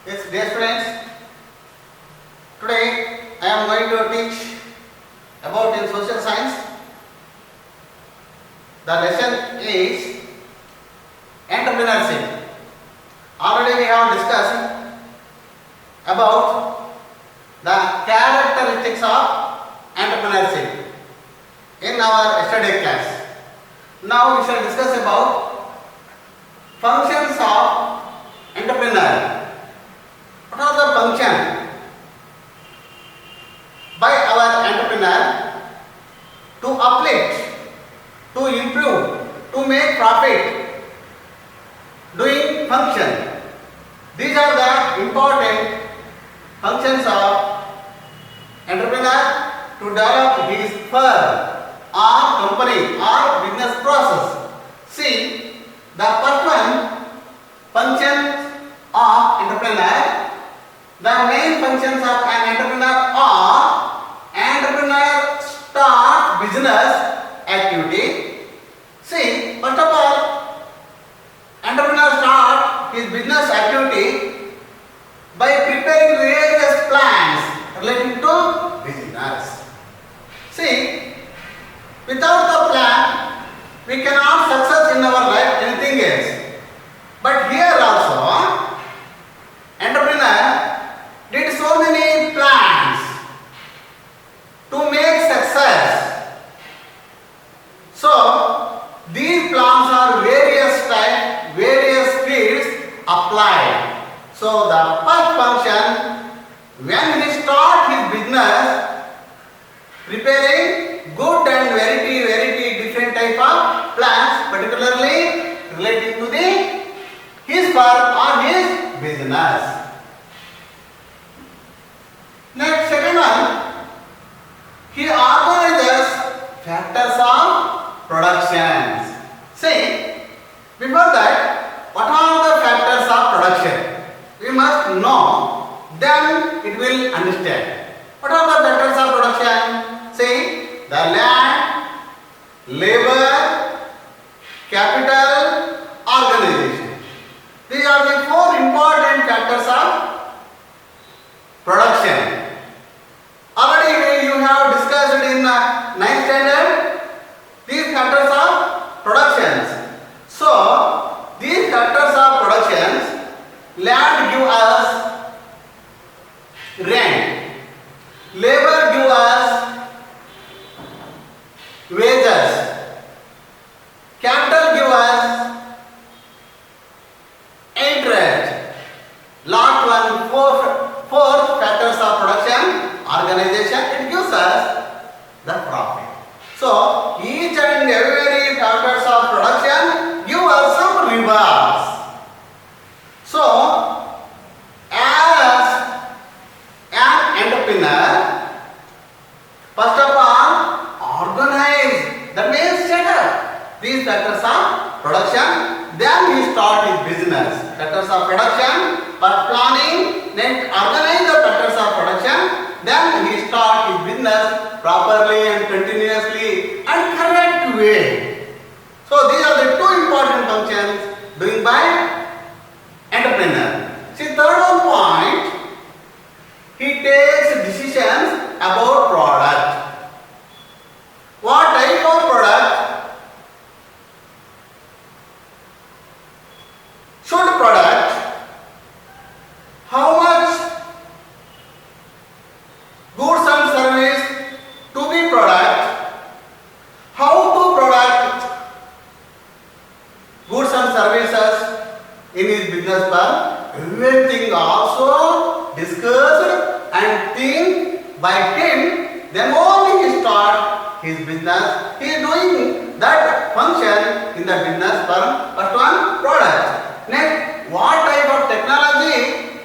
Yes, dear students, today I am going to teach about in social science. The lesson is entrepreneurship. Already we have discussed about the characteristics of entrepreneurship in our yesterday class. Now we shall discuss about functions of entrepreneur. What are the functions by our entrepreneur to uplift, to improve, to make profit, doing function? These are the important functions of entrepreneur to develop his firm or company or business process. See, the first one, functions of entrepreneur. The main functions of an entrepreneur are: entrepreneur start business activity. See, first of all, entrepreneur start his business activity by preparing various plans relating to business. See, without the plan, we cannot success in our life anything else. But here also, entrepreneur did so many plans to make success. So these plans are various types, various fields applied. So the first function, when he start his business, preparing good and very different type of plans, particularly relating to his firm or his business. Next, second one, he organizes factors of productions. See, before that, what are the factors of production? We must know, then it will understand. What are the factors of production? See, the land, labor, capital, organization. These are the four important factors of production. Already you have discussed in 9th standard these factors of productions. So these factors of productions, land give us rent, labor give us wages, capital give us interest. Last one, four factors of production, organization, it gives us the profit. So each and every factors of production give us some rewards. So as an entrepreneur, first of all, organize, that means set up these factors of production, then he start his business. Factors of production, first planning, then organize the factors of production, then he start his business properly and continuously and correct way. So these are the two important functions doing by entrepreneur. See, third one point, he takes decisions about product. What type of product should product, how much goods and service to be product, how to product goods and services in his business firm, everything also discussed and think by him, then only he start his business. He is doing that function in the business firm. First one, product. Next, what type of technology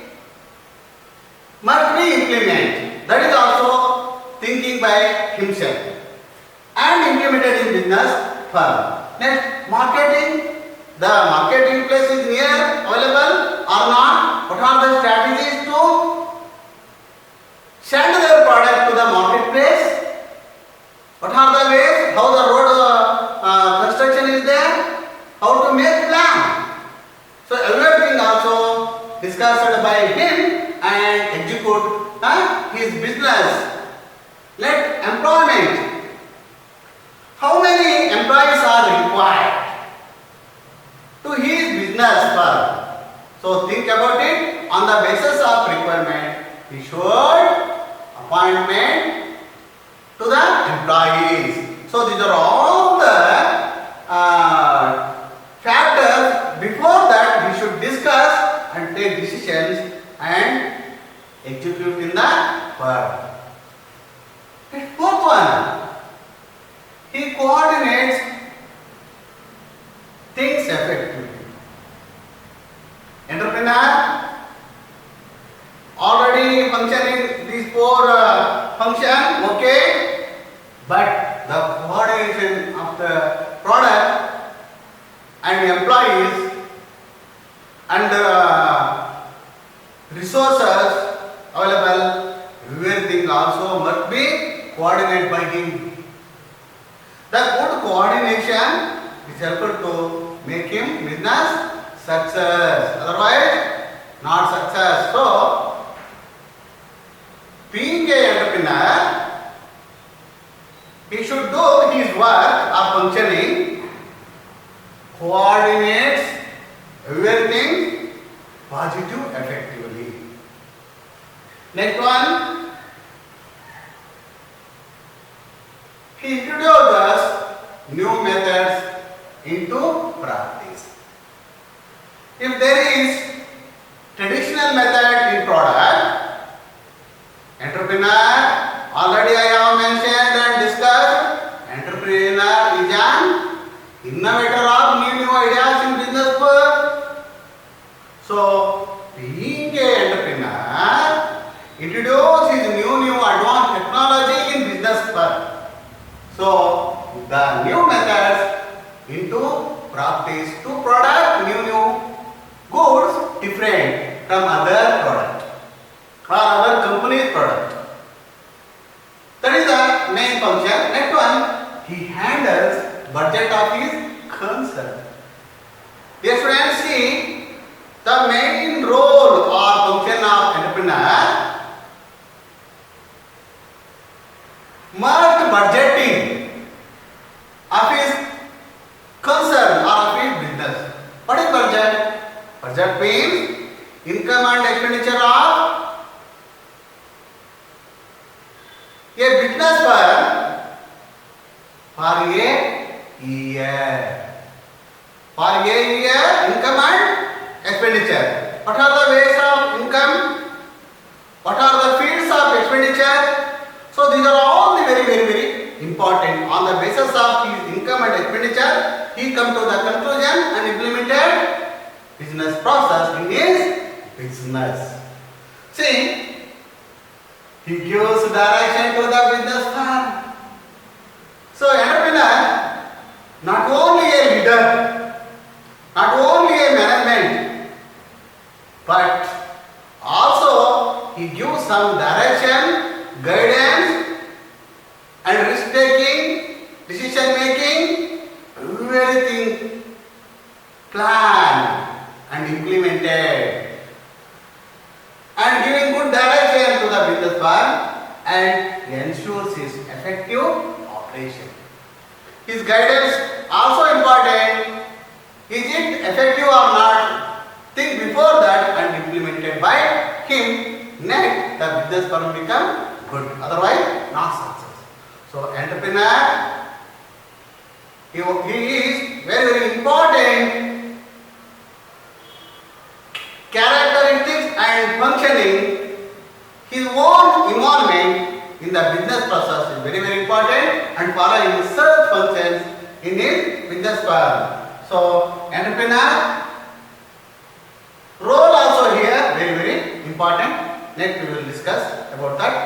must be implemented? That is also thinking by himself and implemented in business firm. Next, marketing. The marketing place is near, available or not? What are the strategies to send their product to the marketplace? What are the ways? How the road construction is there? How to make plan? So everything also discussed by him and execute his business. Let employment. How many employees are required to his business firm? So think about it. On the basis of requirement, he should appointment to the employees. So these are all the factors. Before that, we should discuss and take decisions and execute in the firm. The fourth one, he coordinates things effectively. Entrepreneur already functioning these four function, okay, but the coordination of the product and employees and resources available, everything also must be coordinated by him. The good coordination is helpful to make him business success, otherwise not success. So, being an entrepreneur, he should do his work or functioning, coordinates everything positive effectively. Next one, he introduces new methods into practice. If there is traditional method in product, entrepreneur, already I have mentioned and discussed, entrepreneur is an innovator of new ideas in business world. So, being an entrepreneur, introduce his new advanced technology in business world. So, the new methods into practice to product new goods different from other product or other company's product. That is the main function. Next one, he handles budget of his concern. Dear students, see the main role or function of entrepreneur must budgeting of his concern or of his business. What is budget? Budget means income and expenditure of a business for a year. For a year, income and expenditure. What are the ways of income? What are the fields of expenditure? So these are all the very important. On the basis of his income and expenditure, he come to the conclusion and implemented business process in his business. See, he gives direction to the business firm. So entrepreneur, not only a leader, not only a management, but also he gives some direction, guidance and risk taking, decision making, everything planned and implemented and giving good direction to the business firm and ensures his effective operation. His guidance also important. Is it effective or not? Think before that and implemented by him. Next, the business firm become good. Otherwise, not success. So, entrepreneur, he is very important. Characteristics and functioning, his own involvement in the business process is very important and following such functions in his business firm. So, entrepreneur role also here very important. Next we will discuss about that.